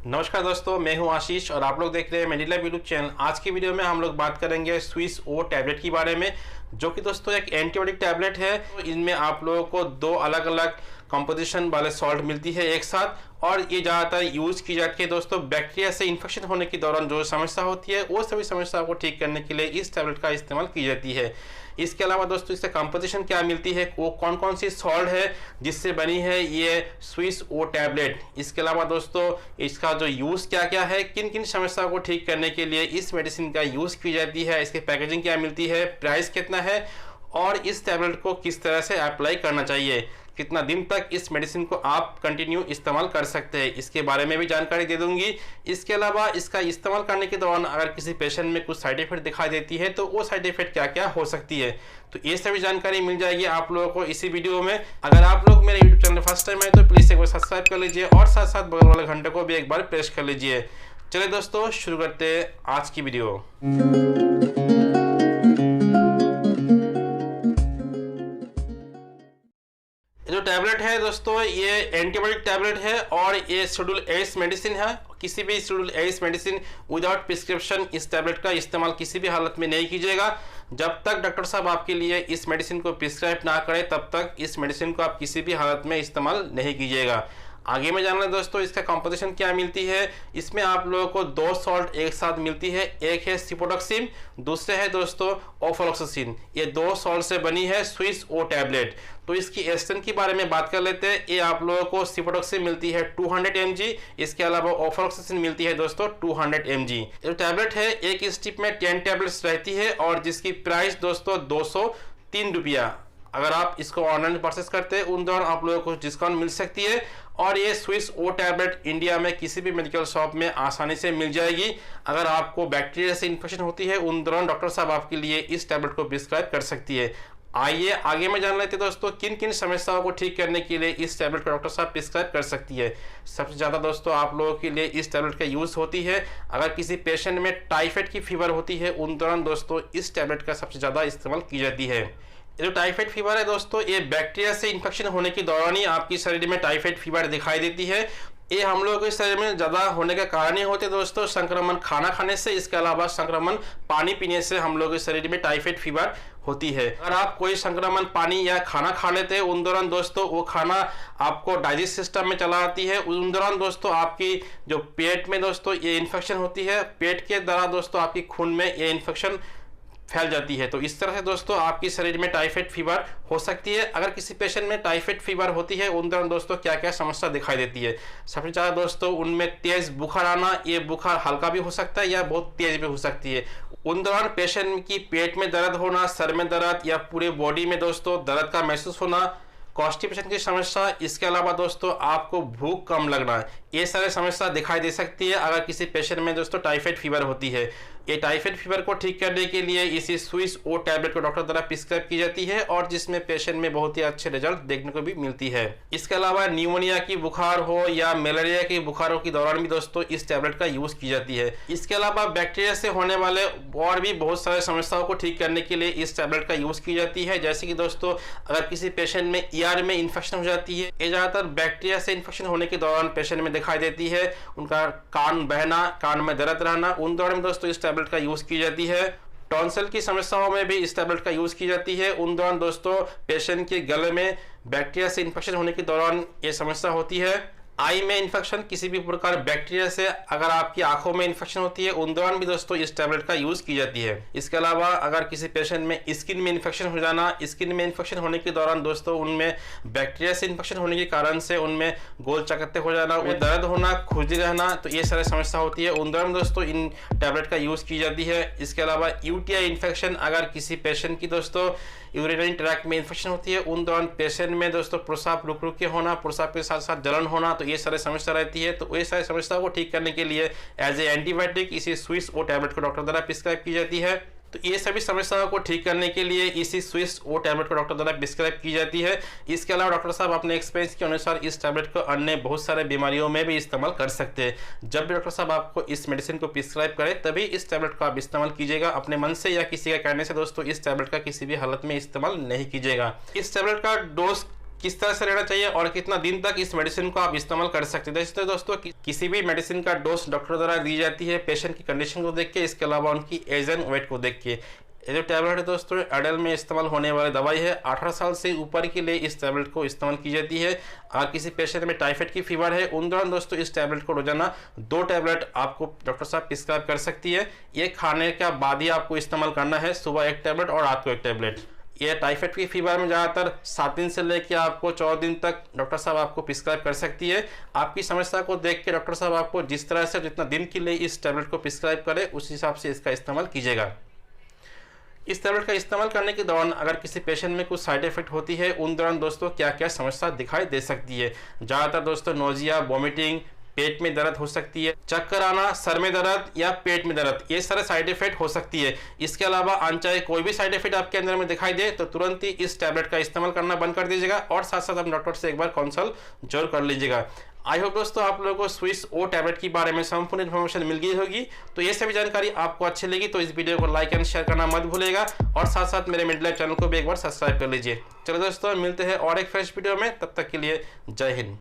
नमस्कार दोस्तों, मैं हूं आशीष और आप लोग देख रहे हैं मेडिलैब यूट्यूब चैनल। आज की वीडियो में हम लोग बात करेंगे स्विस ओ टैबलेट के बारे में, जो कि दोस्तों एक एंटीबायोटिक टैबलेट है। तो इनमें आप लोगों को दो अलग अलग कंपोजिशन वाले सॉल्ट मिलती है एक साथ, और ये ज़्यादातर यूज़ की जाती है दोस्तों बैक्टीरिया से इन्फेक्शन होने के दौरान जो समस्या होती है वो सभी समस्याओं को ठीक करने के लिए इस टैबलेट का इस्तेमाल की जाती है। इसके अलावा दोस्तों इसका कंपोजिशन क्या मिलती है, वो कौन कौन सी सॉल्ट है जिससे बनी है ये स्विस ओ टैबलेट। इसके अलावा दोस्तों इसका जो यूज़ क्या क्या है, किन किन समस्याओं को ठीक करने के लिए इस मेडिसिन का यूज़ की जाती है, इसकी पैकेजिंग क्या मिलती है, प्राइस कितना है, और इस टैबलेट को किस तरह से अप्लाई करना चाहिए, कितना दिन तक इस मेडिसिन को आप कंटिन्यू इस्तेमाल कर सकते हैं, इसके बारे में भी जानकारी दे दूंगी। इसके अलावा इसका इस्तेमाल करने के दौरान अगर किसी पेशेंट में कुछ साइड इफेक्ट दिखाई देती है तो वो साइड इफेक्ट क्या क्या हो सकती है, तो ये सभी जानकारी मिल जाएगी आप लोगों को इसी वीडियो में। अगर आप लोग मेरे यूट्यूब चैनल फर्स्ट टाइम आए तो प्लीज़ एक बार सब्सक्राइब कर लीजिए और साथ साथ बगल वाले घंटे को भी एक बार प्रेस कर लीजिए। चलिए दोस्तों शुरू करते हैं आज की वीडियो। जो टैबलेट है दोस्तों ये एंटीबायोटिक टैबलेट है और ये शेड्यूल एस मेडिसिन है। किसी भी schedule S medicine without prescription इस टैबलेट का इस्तेमाल किसी भी हालत में नहीं कीजिएगा। जब तक डॉक्टर साहब आपके लिए इस मेडिसिन को प्रिस्क्राइब ना करें तब तक इस मेडिसिन को आप किसी भी हालत में इस्तेमाल नहीं कीजिएगा। आगे में जानना दोस्तों इसका कंपोजिशन क्या मिलती है। इसमें आप लोगों को दो सॉल्ट एक साथ मिलती है, एक है सिपोडोक्सिन, दूसरे है दोस्तों ओफलोक्सिसिन। ये दो सॉल्ट से बनी है स्विस ओ टैबलेट। तो इसकी एस्टेंट के बारे में बात कर लेते हैं। ये आप लोगों को सिपोडोक्सिन मिलती है 200 mg, इसके अलावा ओफलोक्सिसिन मिलती है दोस्तों 200 mg। जो टैबलेट है एक स्ट्रिप में 10 टैबलेट्स रहती है और जिसकी प्राइस दोस्तों 203 रुपया। अगर आप इसको ऑनलाइन परचेस करते हैं उन दौरान आप लोगों को डिस्काउंट मिल सकती है। और ये स्विस ओ टैबलेट इंडिया में किसी भी मेडिकल शॉप में आसानी से मिल जाएगी। अगर आपको बैक्टीरिया से इन्फेक्शन होती है उन दौरान डॉक्टर साहब आपके लिए इस टैबलेट को प्रिस्क्राइब कर सकती है। आइए आगे में जान लेते हैं दोस्तों किन किन समस्याओं को ठीक करने के लिए इस टैबलेट को डॉक्टर साहब प्रिस्क्राइब कर सकती है। सबसे ज़्यादा दोस्तों आप लोगों के लिए इस टैबलेट का यूज़ होती है अगर किसी पेशेंट में टाइफाइड की फीवर होती है उन दौरान दोस्तों इस टैबलेट का सबसे ज़्यादा इस्तेमाल की जाती है। जो टाइफाइड फीवर है दोस्तों ये बैक्टीरिया से इन्फेक्शन होने के दौरान ही आपकी शरीर में टाइफाइड फीवर दिखाई देती है। ये हम लोगों के शरीर में ज़्यादा होने का कारण ही होते दोस्तों संक्रमण खाना खाने से, इसके अलावा संक्रमण पानी पीने से हम लोगों के शरीर में टाइफाइड फीवर होती है। अगर आप कोई संक्रमण पानी या खाना खा लेते हैं उन दौरान दोस्तों वो खाना आपको डाइजेस्ट सिस्टम में चला आती है। उन दौरान दोस्तों आपकी जो पेट में दोस्तों ये इन्फेक्शन होती है, पेट के द्वारा दोस्तों आपकी खून में ये इन्फेक्शन फैल जाती है। तो इस तरह से दोस्तों आपकी शरीर में टाइफाइड फीवर हो सकती है। अगर किसी पेशेंट में टाइफाइड फीवर होती है उन दौरान दोस्तों क्या क्या समस्या दिखाई देती है। सबसे ज़्यादा दोस्तों उनमें तेज बुखार आना, ये बुखार हल्का भी हो सकता है या बहुत तेज भी हो सकती है। उन दौरान पेशेंट की पेट में दर्द होना, सर में दर्द या पूरे बॉडी में दोस्तों दर्द का महसूस होना, कॉन्स्टिपेशन की समस्या, इसके अलावा दोस्तों आपको भूख कम लगना, ये सारे समस्या दिखाई दे सकती है अगर किसी पेशेंट में दोस्तों टाइफाइड फीवर होती है। ये टाइफाइड फीवर को ठीक करने के लिए इसी स्विस ओ टैबलेट को डॉक्टर द्वारा प्रिस्क्राइब की जाती है और जिसमें पेशेंट में बहुत ही अच्छे रिजल्ट देखने को भी मिलती है। इसके अलावा न्यूमोनिया की बुखार हो या मलेरिया की बुखारों के दौरान भी दोस्तों इस टैबलेट का यूज की जाती है। इसके अलावा बैक्टीरिया से होने वाले और भी बहुत सारे समस्याओं को ठीक करने के लिए इस टैबलेट का यूज की जाती है। जैसे कि दोस्तों अगर किसी पेशेंट में ईआर में इन्फेक्शन हो जाती है, ये ज़्यादातर बैक्टीरिया से इन्फेक्शन होने के दौरान पेशेंट में दिखाई देती है। उनका कान बहना, कान में दर्द रहना, उन दौरान में दोस्तों इस टैबलेट का यूज की जाती है। टॉन्सिल की समस्याओं में भी इस टैबलेट का यूज की जाती है। उन दौरान दोस्तों पेशेंट के गले में बैक्टीरिया से इन्फेक्शन होने के दौरान ये समस्या होती है। आई में इन्फेक्शन, किसी भी प्रकार बैक्टीरिया से अगर आपकी आंखों में इन्फेक्शन होती है उन दौरान भी दोस्तों इस टैबलेट का यूज की जाती है। इसके अलावा अगर किसी पेशेंट में स्किन में इन्फेक्शन हो जाना, स्किन में इन्फेक्शन होने के दौरान दोस्तों उनमें बैक्टीरिया से इन्फेक्शन होने के कारण से उनमें गोल चकत्ते हो जाना, वो दर्द होना, खुजली रहना, तो ये सारी समस्या होती है। उन दौरान दोस्तों इन टैबलेट का यूज की जाती है। इसके अलावा यूटीआई इन्फेक्शन, अगर किसी पेशेंट की दोस्तों यूरिनरी ट्रैक्ट में इन्फेक्शन होती है उन दौरान पेशेंट में दोस्तों प्रसाब रुक रुक के होना, प्रसाब के साथ साथ जलन होना, तो ये सारे समस्या रहती है। तो ये सारी समस्या को ठीक करने के लिए एज ए एंटीबायोटिक इसी स्विस ओ टैबलेट को डॉक्टर द्वारा प्रिस्क्राइब की जाती है। तो ये सभी समस्याओं को ठीक करने के लिए इसी स्विस ओ टैबलेट को डॉक्टर द्वारा प्रिस्क्राइब की जाती है। इसके अलावा डॉक्टर साहब अपने एक्सपीरियंस के अनुसार इस टैबलेट को अन्य बहुत सारे बीमारियों में भी इस्तेमाल कर सकते हैं। जब भी डॉक्टर साहब आपको इस मेडिसिन को प्रिस्क्राइब करें तभी इस टैबलेट को आप इस्तेमाल कीजिएगा। अपने मन से या किसी का कहने से दोस्तों इस टैबलेट का किसी भी हालत में इस्तेमाल नहीं कीजिएगा। इस टैबलेट का डोज किस तरह से लेना चाहिए और कितना दिन तक इस मेडिसिन को आप इस्तेमाल कर सकते हैं। दोस्तों किसी भी मेडिसिन का डोज डॉक्टर द्वारा दी जाती है पेशेंट की कंडीशन को देख के, इसके अलावा उनकी एज एंड वेट को देख के। ये जो टैबलेट है दोस्तों एडल्ट में इस्तेमाल होने वाली दवाई है। 18 साल से ऊपर के लिए इस टैबलेट को इस्तेमाल की जाती है। अगर किसी पेशेंट में टाइफाइड की फीवर है उन दौरान दोस्तों इस टैबलेट को रोजाना 2 टैबलेट आपको डॉक्टर साहब प्रिस्क्राइब कर सकती है। ये खाने के बाद ही आपको इस्तेमाल करना है, सुबह 1 टैबलेट और रात को 1 टैबलेट। ये टाइफाइड की फीवर में ज़्यादातर 7 दिन से लेकर आपको 14 दिन तक डॉक्टर साहब आपको प्रिस्क्राइब कर सकती है। आपकी समस्या को देख के डॉक्टर साहब आपको जिस तरह से जितना दिन के लिए इस टैबलेट को प्रिस्क्राइब करे उस हिसाब से इसका इस्तेमाल कीजिएगा। इस टैबलेट का इस्तेमाल करने के दौरान अगर किसी पेशेंट में कुछ साइड इफेक्ट होती है उन दौरान दोस्तों क्या क्या समस्या दिखाई दे सकती है। ज़्यादातर दोस्तों नोजिया, वॉमिटिंग, पेट में दर्द हो सकती है, चक्कर आना, सर में दर्द या पेट में दर्द, ये सारे साइड इफेक्ट हो सकती है। इसके अलावा अनचाहे कोई भी साइड इफेक्ट आपके अंदर में दिखाई दे तो तुरंत ही इस टैबलेट का इस्तेमाल करना बंद कर दीजिएगा और साथ साथ आप डॉक्टर से एक बार कंसल्ट जरूर कर लीजिएगा। आई होप दोस्तों आप लोगों को स्विस ओ टैबलेट के बारे में संपूर्ण इन्फॉर्मेशन मिल गई होगी। तो ये सभी जानकारी आपको अच्छी लगी तो इस वीडियो को लाइक एंड शेयर करना मत भूलिएगा और साथ साथ मेरे मेडिलाइफ चैनल को भी एक बार सब्सक्राइब कर लीजिए। चलो दोस्तों मिलते हैं और एक फ्रेश वीडियो में, तब तक के लिए जय हिंद।